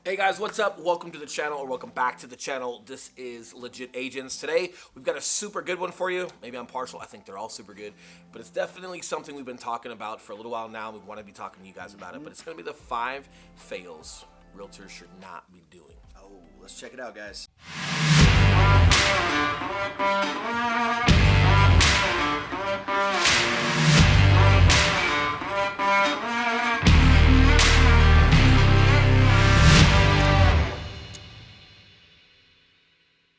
Hey guys, what's up? Welcome to the channel, or welcome back to the channel. This is Legit Agents. Today, we've got a super good one for you. Maybe I'm partial. I think they're all super good. But it's definitely something we've been talking about for a little while now. We want to be talking to you guys about it. But it's going to be the 5 fails realtors should not be doing. Oh, let's check it out, guys.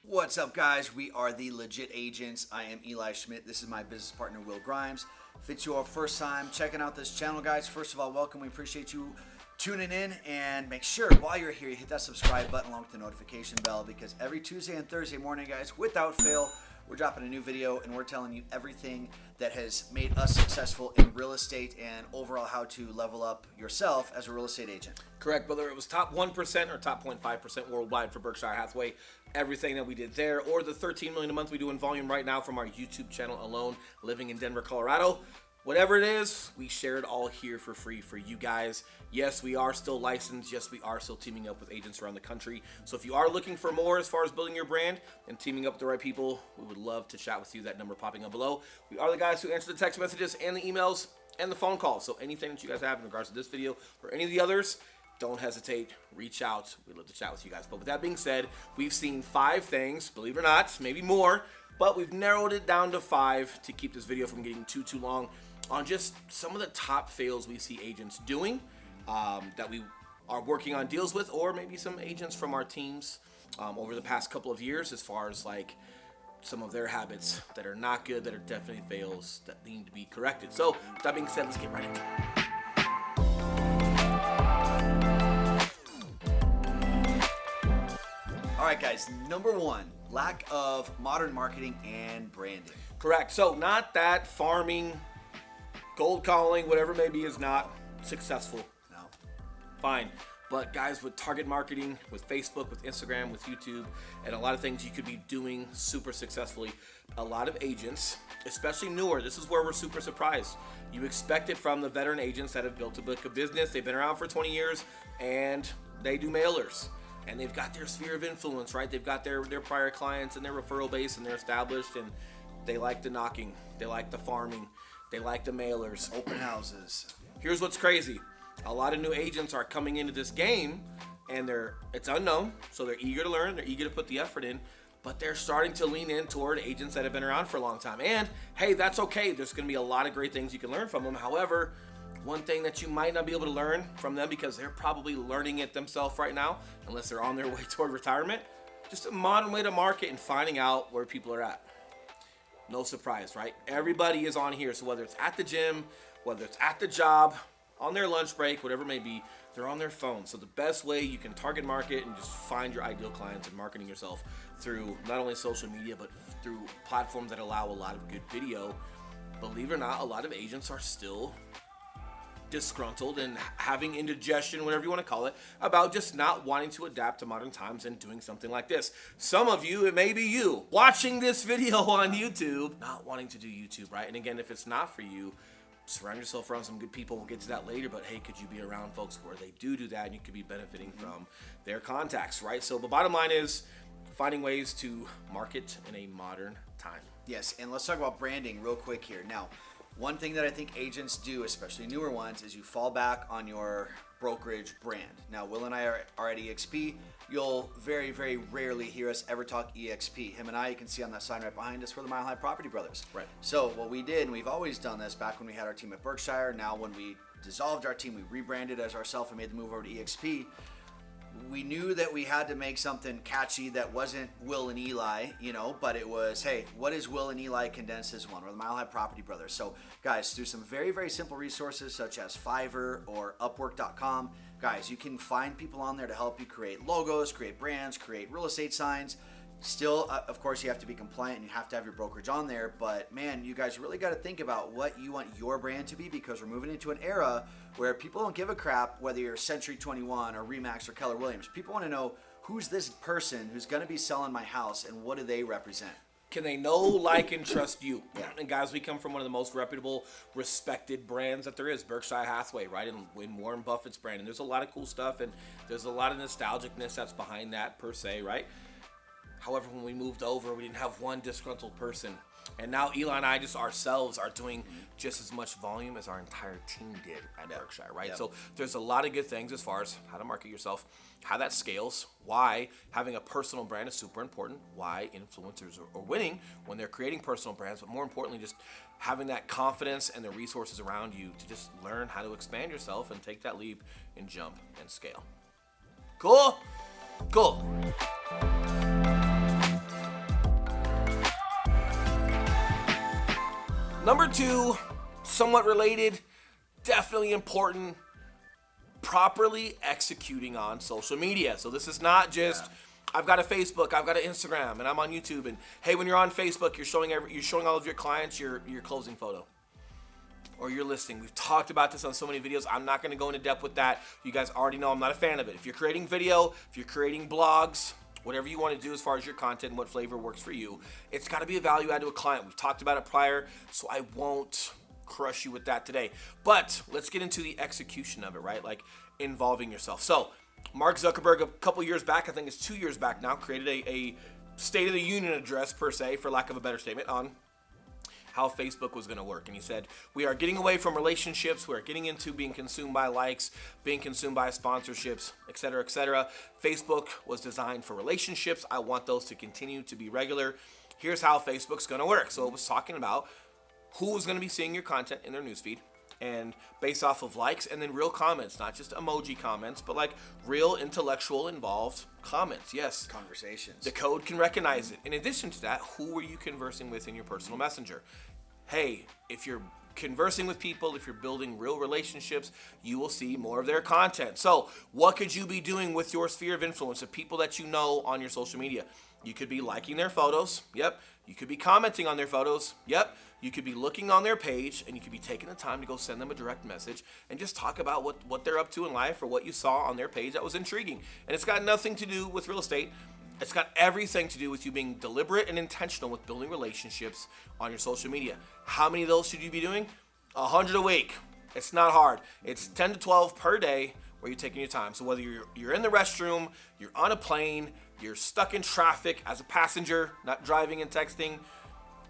What's up, guys? We are the Legit Agents. I am Eli Schmidt. This is my business partner, Will Grimes. If it's your first time checking out this channel, guys, first of all, welcome. We appreciate you tuning in, and make sure while you're here, you hit that subscribe button along with the notification bell, because every Tuesday and Thursday morning, guys, without fail, we're dropping a new video and we're telling you everything that has made us successful in real estate and overall how to level up yourself as a real estate agent. Correct. Whether it was top 1% or top 0.5% worldwide for Berkshire Hathaway, everything that we did there, or the $13 million a month we do in volume right now from our YouTube channel alone, living in Denver, Colorado. Whatever it is, we share it all here for free for you guys. Yes, we are still licensed. Yes, we are still teaming up with agents around the country. So if you are looking for more as far as building your brand and teaming up with the right people, we would love to chat with you. That number popping up below. We are the guys who answer the text messages and the emails and the phone calls. So anything that you guys have in regards to this video or any of the others, don't hesitate, reach out. We'd love to chat with you guys. But with that being said, we've seen 5 things, believe it or not, maybe more, but we've narrowed it down to 5 to keep this video from getting too long, on just some of the top fails we see agents doing that we are working on deals with, or maybe some agents from our teams over the past couple of years, as far as like some of their habits that are not good, that are definitely fails that need to be corrected. So with that being said, let's get right into it. All right, guys, number 1, lack of modern marketing and branding. Correct. So not that farming, cold calling, whatever it may be, is not successful. No. Fine. But guys, with target marketing, with Facebook, with Instagram, with YouTube, and a lot of things you could be doing super successfully, a lot of agents, especially newer, this is where we're super surprised. You expect it from the veteran agents that have built a book of business. They've been around for 20 years and they do mailers. And they've got their sphere of influence, right? They've got their prior clients and their referral base, and they're established, and they like the knocking. They like the farming. They like the mailers. Open houses. Here's what's crazy. A lot of new agents are coming into this game, and it's unknown, so they're eager to learn. They're eager to put the effort in, but they're starting to lean in toward agents that have been around for a long time. And, hey, that's okay. There's going to be a lot of great things you can learn from them. However, one thing that you might not be able to learn from them, because they're probably learning it themselves right now, unless they're on their way toward retirement, just a modern way to market and finding out where people are at. No surprise, right? Everybody is on here. So whether it's at the gym, whether it's at the job, on their lunch break, whatever it may be, they're on their phone. So the best way you can target market and just find your ideal clients and marketing yourself through not only social media, but through platforms that allow a lot of good video. Believe it or not, a lot of agents are still disgruntled and having indigestion, whatever you want to call it, about just not wanting to adapt to modern times and doing something like this. Some of you, it may be you, watching this video on YouTube, not wanting to do YouTube, right? And again, if it's not for you, surround yourself around some good people. We'll get to that later, but hey, could you be around folks where they do that, and you could be benefiting from their contacts, right? So the bottom line is finding ways to market in a modern time. Yes, and let's talk about branding real quick here. Now, one thing that I think agents do, especially newer ones, is you fall back on your brokerage brand. Now, Will and I are at EXP. You'll very, very rarely hear us ever talk EXP. Him and I, you can see on that sign right behind us, we're the Mile High Property Brothers. Right. So what we did, and we've always done this back when we had our team at Berkshire, now when we dissolved our team, we rebranded as ourselves and made the move over to EXP. We knew that we had to make something catchy that wasn't Will and Eli, but it was, hey, what is Will and Eli condensed as one? We're the Mile High Property Brothers. So, guys, through some very, very simple resources such as Fiverr or Upwork.com, guys, you can find people on there to help you create logos, create brands, create real estate signs. Still, of course, you have to be compliant and you have to have your brokerage on there. But, man, you guys really got to think about what you want your brand to be, because we're moving into an era where people don't give a crap whether you're Century 21 or Remax or Keller Williams. People want to know, who's this person who's going to be selling my house and what do they represent? Can they know, like, and trust you? And guys, we come from one of the most reputable, respected brands that there is, Berkshire Hathaway, right? In Warren Buffett's brand. And there's a lot of cool stuff, and there's a lot of nostalgicness that's behind that per se, right? However, when we moved over, we didn't have one disgruntled person. And now Eli and I just ourselves are doing just as much volume as our entire team did at Berkshire, right? Yep. So there's a lot of good things as far as how to market yourself, how that scales, why having a personal brand is super important, why influencers are winning when they're creating personal brands, but more importantly, just having that confidence and the resources around you to just learn how to expand yourself and take that leap and jump and scale. Cool? Cool. Number 2, somewhat related, definitely important, properly executing on social media. So this is not just, I've got a Facebook, I've got an Instagram, and I'm on YouTube. And hey, when you're on Facebook, you're showing all of your clients your closing photo or your listing. We've talked about this on so many videos. I'm not going to go into depth with that. You guys already know I'm not a fan of it. If you're creating video, if you're creating blogs, whatever you want to do as far as your content and what flavor works for you, it's got to be a value add to a client. We've talked about it prior, so I won't crush you with that today. But let's get into the execution of it, right? Like involving yourself. So Mark Zuckerberg, a couple years back, I think it's 2 years back now, created a State of the Union address, per se, for lack of a better statement, on how Facebook was going to work. And he said, we are getting away from relationships. We're getting into being consumed by likes, being consumed by sponsorships, et cetera, et cetera. Facebook was designed for relationships. I want those to continue to be regular. Here's how Facebook's going to work. So it was talking about who was going to be seeing your content in their newsfeed, and based off of likes and then real comments, not just emoji comments, but like real intellectual involved comments. Yes. Conversations. The code can recognize it. In addition to that, who were you conversing with in your personal messenger? Hey, if you're conversing with people, if you're building real relationships, you will see more of their content. So what could you be doing with your sphere of influence, the people that you know on your social media? You could be liking their photos. Yep. You could be commenting on their photos. Yep. You could be looking on their page, and you could be taking the time to go send them a direct message and just talk about what they're up to in life or what you saw on their page that was intriguing. And it's got nothing to do with real estate. It's got everything to do with you being deliberate and intentional with building relationships on your social media. How many of those should you be doing? 100 a week. It's not hard. It's 10 to 12 per day where you're taking your time. So whether you're in the restroom, you're on a plane, you're stuck in traffic as a passenger, not driving and texting,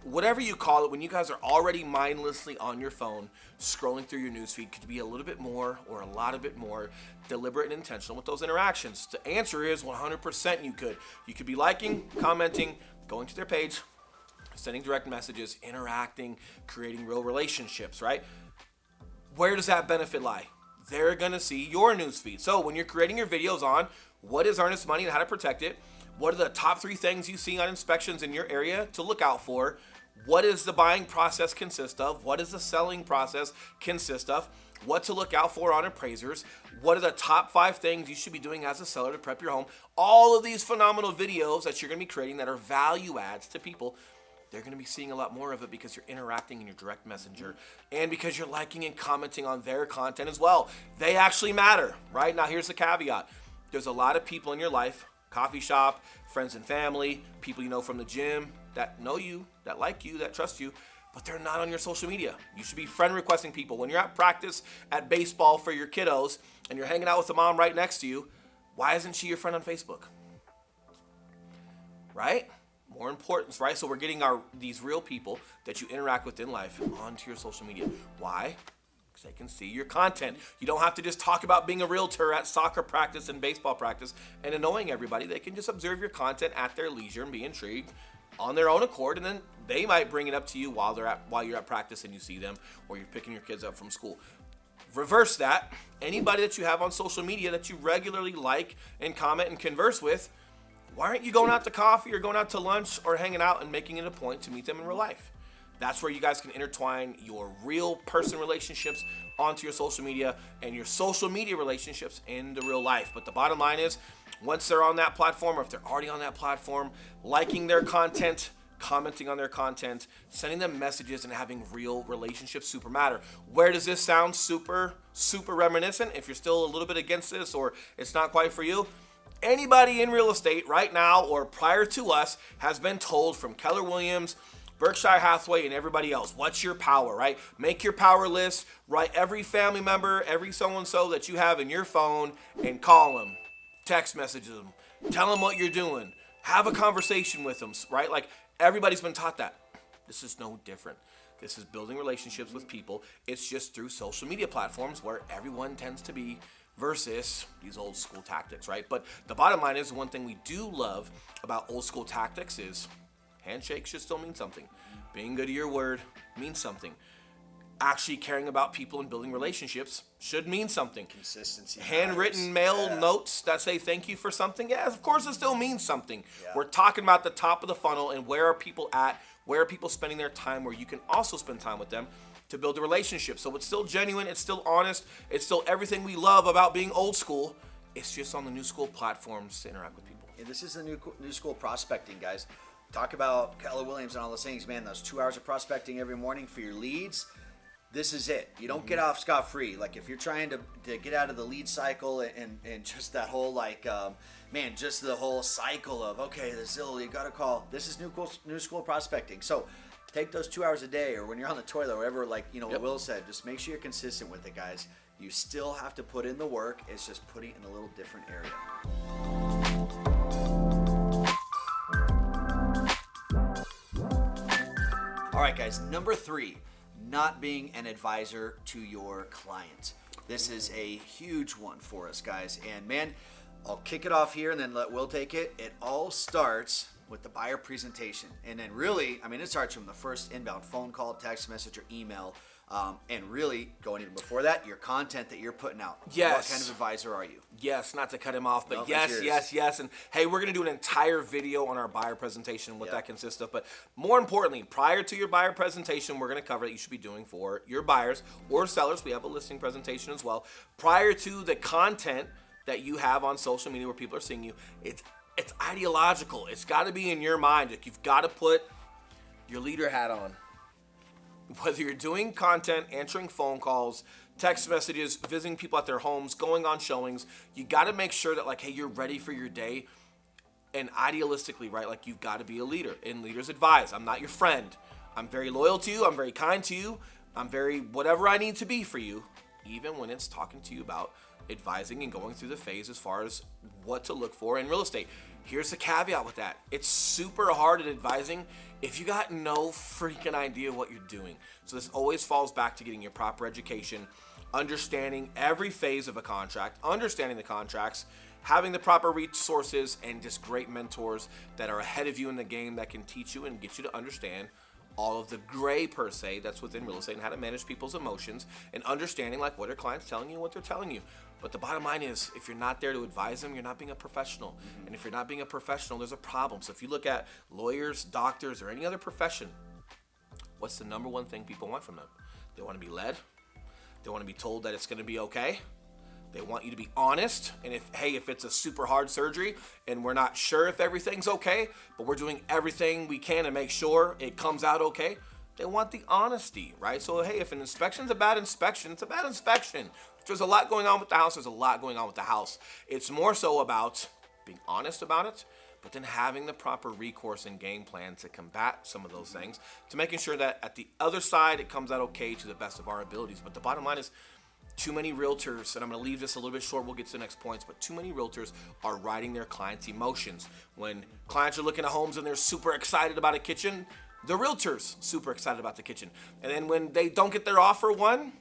whatever you call it, when you guys are already mindlessly on your phone scrolling through your newsfeed, could you be a little bit more or a lot of bit more deliberate and intentional with those interactions? The answer is 100% you could. You could be liking, commenting, going to their page, sending direct messages, interacting, creating real relationships, right? Where does that benefit lie? They're going to see your newsfeed. So when you're creating your videos on what is earnest money and how to protect it, what are the top 3 things you see on inspections in your area to look out for? What does the buying process consist of? What does the selling process consist of? What to look out for on appraisers? What are the top 5 things you should be doing as a seller to prep your home? All of these phenomenal videos that you're going to be creating that are value adds to people, they're going to be seeing a lot more of it because you're interacting in your direct messenger and because you're liking and commenting on their content as well. They actually matter, right? Now, here's the caveat. There's a lot of people in your life, coffee shop, friends and family, people you know from the gym that know you, that like you, that trust you, but they're not on your social media. You should be friend requesting people. When you're at practice at baseball for your kiddos and you're hanging out with the mom right next to you, why isn't she your friend on Facebook? Right? More importance, right? So we're getting these real people that you interact with in life onto your social media. Why? Because they can see your content. You don't have to just talk about being a realtor at soccer practice and baseball practice and annoying everybody. They can just observe your content at their leisure and be intrigued on their own accord, and then they might bring it up to you while you're at practice and you see them, or you're picking your kids up from school. Reverse that. Anybody that you have on social media that you regularly like and comment and converse with, why aren't you going out to coffee or going out to lunch or hanging out and making it a point to meet them in real life? That's where you guys can intertwine your real person relationships onto your social media and your social media relationships into real life. But the bottom line is, once they're on that platform, or if they're already on that platform, liking their content, commenting on their content, sending them messages, and having real relationships super matter. Where does this sound super reminiscent? If you're still a little bit against this or it's not quite for you, Anybody in real estate right now or prior to us has been told from Keller Williams, Berkshire Hathaway, and everybody else, what's your power, right? Make your power list, write every family member, every so-and-so that you have in your phone, and call them, text message them, tell them what you're doing, have a conversation with them, right? Like, everybody's been taught that. This is no different. This is building relationships with people. It's just through social media platforms where everyone tends to be versus these old school tactics, right? But the bottom line is, one thing we do love about old school tactics is handshakes should still mean something. Being good to your word means something. Actually caring about people and building relationships should mean something. Consistency. Handwritten mail notes that say thank you for something, yeah, of course it still means something. Yeah. We're talking about the top of the funnel and where are people at, where are people spending their time, where you can also spend time with them to build a relationship. So it's still genuine, it's still honest, it's still everything we love about being old school. It's just on the new school platforms to interact with people. Yeah, this is the new school prospecting, guys. Talk about Keller Williams and all those things, man. Those 2 hours of prospecting every morning for your leads. This is it. You don't get off scot-free. Like, if you're trying to get out of the lead cycle and just that whole, like, just the whole cycle of, okay, the Zillow, you got to call. This is new school prospecting. So take those 2 hours a day, or when you're on the toilet or whatever, like, what Will said, just make sure you're consistent with it, guys. You still have to put in the work. It's just putting it in a little different area. All right, guys, number 3, not being an advisor to your client. This is a huge one for us, guys. And man, I'll kick it off here and then let Will take it. It all starts with the buyer presentation. And then really, it starts from the first inbound phone call, text message, or email. And really, going even before that, your content that you're putting out. Yes. What kind of advisor are you? Yes, not to cut him off, but No, yes. And hey, we're going to do an entire video on our buyer presentation, what that consists of. But more importantly, prior to your buyer presentation, we're going to cover that you should be doing for your buyers or sellers. We have a listing presentation as well. Prior to the content that you have on social media where people are seeing you, it's ideological. It's got to be in your mind. Like, you've got to put your leader hat on. Whether you're doing content, answering phone calls, text messages, visiting people at their homes, going on showings, you got to make sure that, like, hey, you're ready for your day. And idealistically, right, like, you've got to be a leader. And leaders advise. I'm not your friend. I'm very loyal to you. I'm very kind to you. I'm very whatever I need to be for you, even when it's talking to you about advising and going through the phase as far as what to look for in real estate. Here's the caveat with that. It's super hard at advising if you got no freaking idea what you're doing. So this always falls back to getting your proper education, understanding every phase of a contract, understanding the contracts, having the proper resources, and just great mentors that are ahead of you in the game that can teach you and get you to understand all of the gray, per se, that's within real estate and how to manage people's emotions and understanding, like, what are clients telling you and what they're telling you. But the bottom line is, if you're not there to advise them, you're not being a professional. And if you're not being a professional, there's a problem. So if you look at lawyers, doctors, or any other profession, what's the number one thing people want from them? They want to be led. They want to be told that it's going to be okay. They want you to be honest. And if it's a super hard surgery and we're not sure if everything's okay, but we're doing everything we can to make sure it comes out okay, they want the honesty, right? So, hey, if an inspection's a bad inspection, it's a bad inspection. If there's a lot going on with the house, there's a lot going on with the house. It's more so about being honest about it, but then having the proper recourse and game plan to combat some of those things, to making sure that at the other side, it comes out okay to the best of our abilities. But the bottom line is, too many realtors, and I'm going to leave this a little bit short, we'll get to the next points, but too many realtors are riding their clients' emotions. When clients are looking at homes and they're super excited about a kitchen, the realtor's super excited about the kitchen. And then when they don't get their offer one,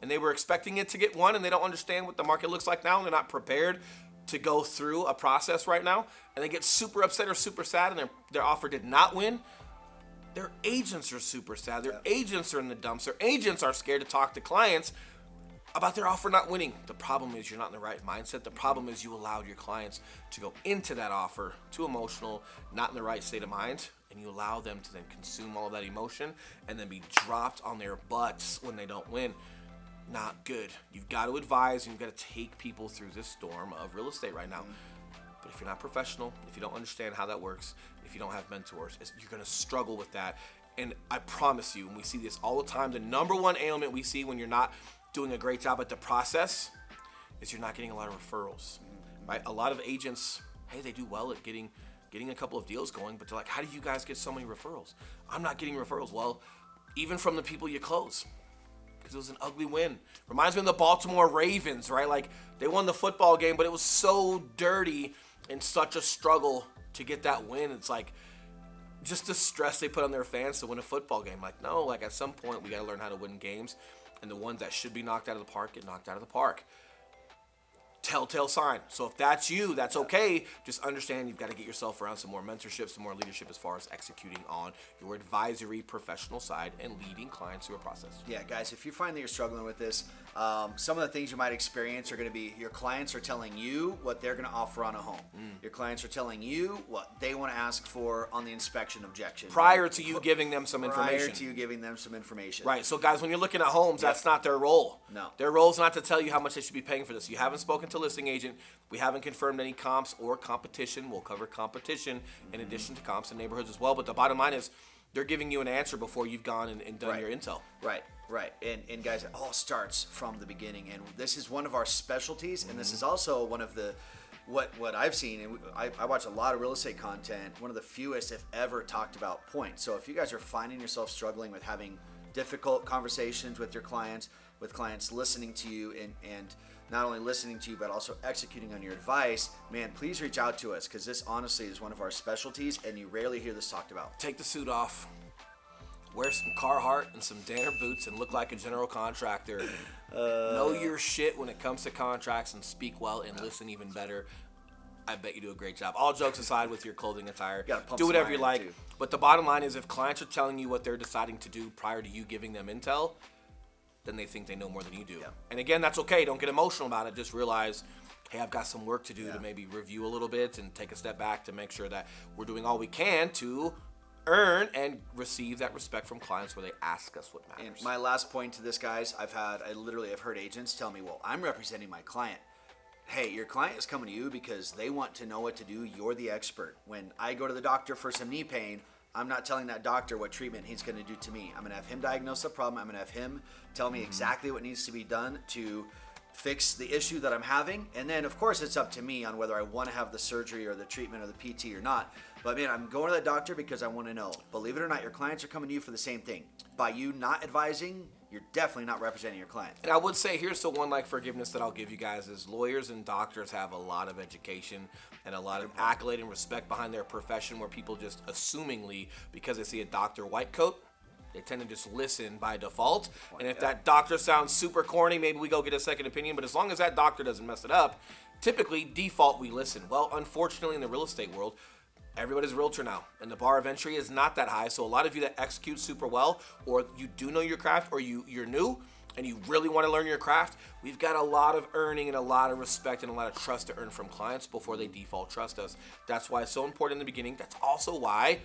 and they were expecting it to get one, and they don't understand what the market looks like now, and they're not prepared to go through a process right now, and they get super upset or super sad, and their offer did not win, their agents are super sad. Their agents are in the dumps. Their agents are scared to talk to clients about their offer not winning. The problem is you're not in the right mindset. The problem is you allowed your clients to go into that offer too emotional, not in the right state of mind, and you allow them to then consume all of that emotion and then be dropped on their butts when they don't win. Not good. You've got to advise, and you've got to take people through this storm of real estate right now. But if you're not professional, if you don't understand how that works, if you don't have mentors, you're going to struggle with that. And I promise you, and we see this all the time, the number one ailment we see when you're not doing a great job at the process is you're not getting a lot of referrals. right? A lot of agents, hey, they do well at getting a couple of deals going, but they're like, how do you guys get so many referrals? I'm not getting referrals. Well, even from the people you close, because it was an ugly win. Reminds me of the Baltimore Ravens, right? Like, they won the football game, but it was so dirty and such a struggle to get that win. It's like, just the stress they put on their fans to win a football game. Like, no, like at some point we got to learn how to win games, and the ones that should be knocked out of the park get knocked out of the park. Telltale sign. So if that's you, that's okay. Just understand you've got to get yourself around some more mentorship, some more leadership as far as executing on your advisory professional side and leading clients through a process. Yeah, guys, if you find that you're struggling with this, some of the things you might experience are going to be your clients are telling you what they're going to offer on a home. Your clients are telling you what they want to ask for on the inspection objection. Prior to you giving them some information. Prior to you giving them some information. Right. So guys, when you're looking at homes, that's not their role. No. Their role is not to tell you how much they should be paying for this. You haven't spoken to listing agent. We haven't confirmed any comps or competition. We'll cover competition in addition to comps and neighborhoods as well. But the bottom line is they're giving you an answer before you've gone and done your intel. Right. And guys, it all starts from the beginning. And this is one of our specialties. And this is also one of the, what I've seen, and I watch a lot of real estate content, one of the fewest, if ever, talked about points. So if you guys are finding yourself struggling with having difficult conversations with your clients, with clients listening to you and not only listening to you, but also executing on your advice, man, please reach out to us, because this honestly is one of our specialties, and you rarely hear this talked about. Take the suit off, wear some Carhartt and some Danner boots, and look like a general contractor. Know your shit when it comes to contracts, and speak well and listen even better. I bet you do a great job. All jokes aside with your clothing attire, do whatever you like. Too. But the bottom line is, if clients are telling you what they're deciding to do prior to you giving them intel, then they think they know more than you do. Yeah. And again, that's okay. Don't get emotional about it. Just realize, hey, I've got some work to do to maybe review a little bit and take a step back to make sure that we're doing all we can to earn and receive that respect from clients where they ask us what matters. And my last point to this, guys, I've heard agents tell me, well, I'm representing my client. Hey, your client is coming to you because they want to know what to do. You're the expert. When I go to the doctor for some knee pain, I'm not telling that doctor what treatment he's going to do to me. I'm going to have him diagnose the problem. I'm going to have him tell me exactly what needs to be done to fix the issue that I'm having. And then, of course, it's up to me on whether I want to have the surgery or the treatment or the PT or not. But, man, I'm going to that doctor because I want to know. Believe it or not, your clients are coming to you for the same thing. By you not advising, you're definitely not representing your client. And I would say, here's the one forgiveness that I'll give you guys is lawyers and doctors have a lot of education and a lot of accolade and respect behind their profession, where people just assumingly, because they see a doctor white coat, they tend to just listen by default. And if that doctor sounds super corny, maybe we go get a second opinion. But as long as that doctor doesn't mess it up, typically default we listen. Well, unfortunately in the real estate world, everybody's a realtor now, and the bar of entry is not that high. So a lot of you that execute super well, or you do know your craft, or you're new and you really want to learn your craft, we've got a lot of earning and a lot of respect and a lot of trust to earn from clients before they default trust us. That's why it's so important in the beginning. That's also why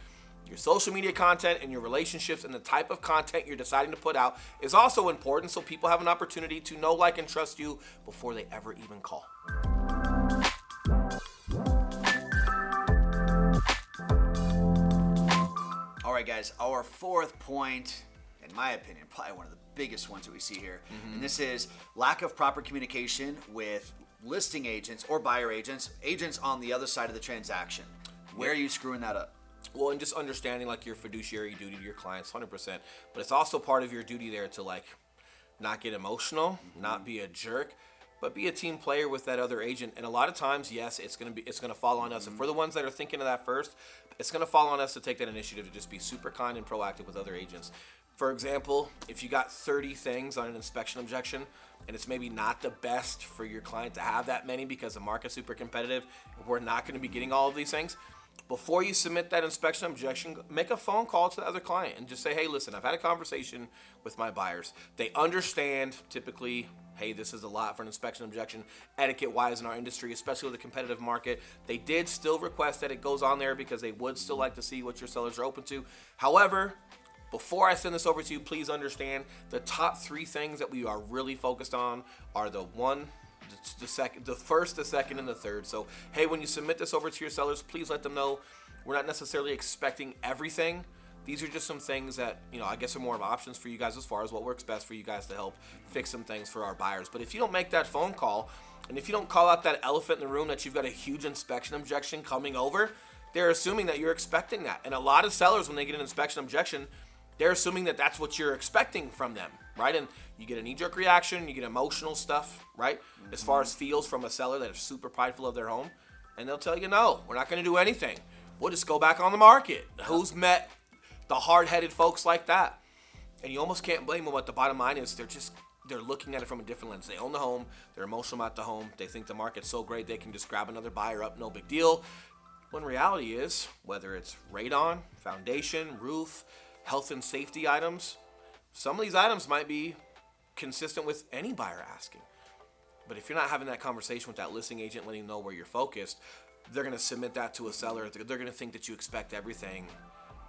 your social media content and your relationships and the type of content you're deciding to put out is also important, so people have an opportunity to know, like, and trust you before they ever even call. All right, guys, our fourth point, in my opinion, probably one of the biggest ones that we see here, and this is lack of proper communication with listing agents or buyer agents on the other side of the transaction. Where are you screwing that up? Well, and just understanding your fiduciary duty to your clients, 100%. But it's also part of your duty there to not get emotional, not be a jerk, but be a team player with that other agent. And a lot of times, yes, it's gonna fall on us. And for the ones that are thinking of that first, it's gonna fall on us to take that initiative to just be super kind and proactive with other agents. For example, if you got 30 things on an inspection objection, and it's maybe not the best for your client to have that many because the market's super competitive, we're not gonna be getting all of these things. Before you submit that inspection objection, make a phone call to the other client and just say, hey, listen, I've had a conversation with my buyers. They understand typically, hey, this is a lot for an inspection objection, etiquette-wise in our industry, especially with the competitive market. They did still request that it goes on there because they would still like to see what your sellers are open to. However, before I send this over to you, please understand the top 3 things that we are really focused on are the first, the second, and the third. So, hey, when you submit this over to your sellers, please let them know we're not necessarily expecting everything. These are just some things that, I guess are more of options for you guys as far as what works best for you guys to help fix some things for our buyers. But if you don't make that phone call, And if you don't call out that elephant in the room that you've got a huge inspection objection coming over, they're assuming that you're expecting that. And a lot of sellers, when they get an inspection objection, they're assuming that that's what you're expecting from them, right? And you get a knee-jerk reaction, you get emotional stuff, right? As far as feels from a seller that is super prideful of their home. And they'll tell you, no, we're not going to do anything. We'll just go back on the market. Who's met the hard-headed folks like that? And you almost can't blame them. What the bottom line is, they're looking at it from a different lens. They own the home. They're emotional about the home. They think the market's so great they can just grab another buyer up, no big deal. When reality is, whether it's radon, foundation, roof, health and safety items, some of these items might be consistent with any buyer asking. But if you're not having that conversation with that listing agent, letting them know where you're focused, they're going to submit that to a seller. They're going to think that you expect everything,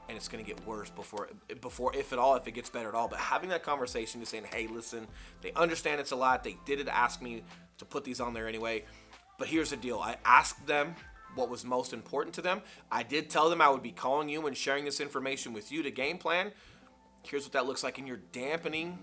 and it's going to get worse before, if at all, if it gets better at all. But having that conversation, just saying, hey, listen, they understand it's a lot. They did ask me to put these on there anyway. But here's the deal. I asked them what was most important to them. I did tell them I would be calling you and sharing this information with you to game plan. Here's what that looks like, and you're dampening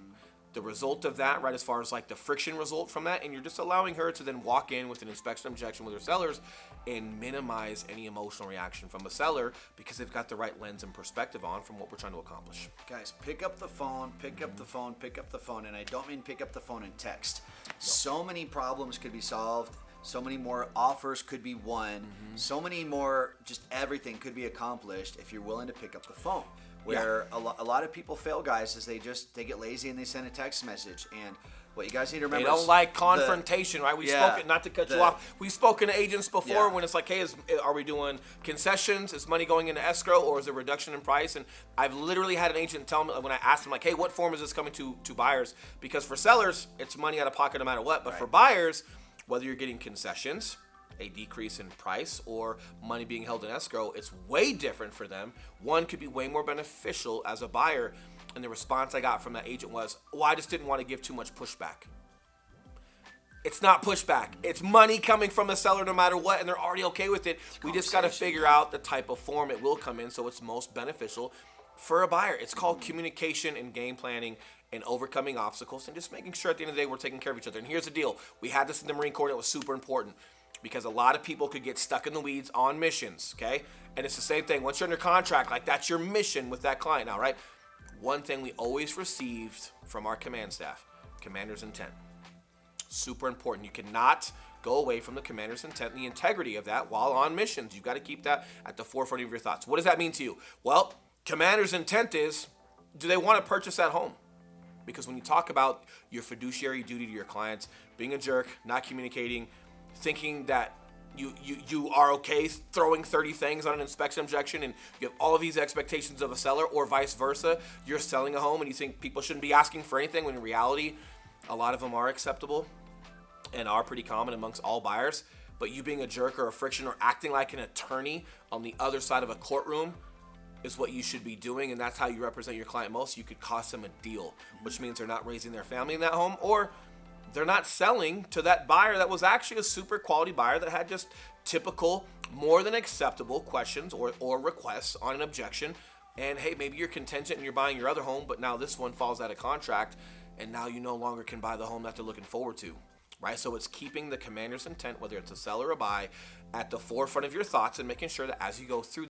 the result of that, right, as far as like the friction result from that, and you're just allowing her to then walk in with an inspection objection with her sellers and minimize any emotional reaction from a seller because they've got the right lens and perspective on from what we're trying to accomplish. Guys, pick up the phone, pick up the phone, pick up the phone, and I don't mean pick up the phone and text. No. So many problems could be solved. So many more offers could be won. So many more, just everything could be accomplished if you're willing to pick up the phone. Where a lot of people fail, guys, is they get lazy and they send a text message. And what you guys need to remember, they don't like confrontation, right? We've spoken, not to cut you off, we've spoken to agents before when it's like, hey, are we doing concessions? Is money going into escrow, or is there a reduction in price? And I've literally had an agent tell me, when I asked them, like, hey, what form is this coming to buyers? Because for sellers, it's money out of pocket no matter what. But for buyers, whether you're getting concessions, a decrease in price, or money being held in escrow, it's way different for them. One could be way more beneficial as a buyer. And the response I got from that agent was, well, I just didn't want to give too much pushback. It's not pushback. It's money coming from the seller no matter what, and they're already okay with it. We just got to figure out the type of form it will come in so it's most beneficial for a buyer. It's called communication and game planning and overcoming obstacles and just making sure at the end of the day we're taking care of each other. And here's the deal. We had this in the Marine Corps, and it was super important because a lot of people could get stuck in the weeds on missions, okay? And it's the same thing. Once you're under contract, like that's your mission with that client now, right? One thing we always received from our command staff, commander's intent. Super important. You cannot go away from the commander's intent and the integrity of that while on missions. You've got to keep that at the forefront of your thoughts. What does that mean to you? Well, commander's intent is, do they want to purchase that home? Because when you talk about your fiduciary duty to your clients, being a jerk, not communicating, thinking that you are okay throwing 30 things on an inspection objection and you have all of these expectations of a seller, or vice versa, you're selling a home and you think people shouldn't be asking for anything, when in reality, a lot of them are acceptable and are pretty common amongst all buyers. But you being a jerk or a friction or acting like an attorney on the other side of a courtroom is what you should be doing, and that's how you represent your client most. You could cost them a deal, which means they're not raising their family in that home, or they're not selling to that buyer that was actually a super quality buyer that had just typical, more than acceptable questions or requests on an objection. And hey, maybe you're contingent and you're buying your other home, but now this one falls out of contract, and now you no longer can buy the home that they're looking forward to, right? So it's keeping the commander's intent, whether it's a sell or a buy, at the forefront of your thoughts and making sure that as you go through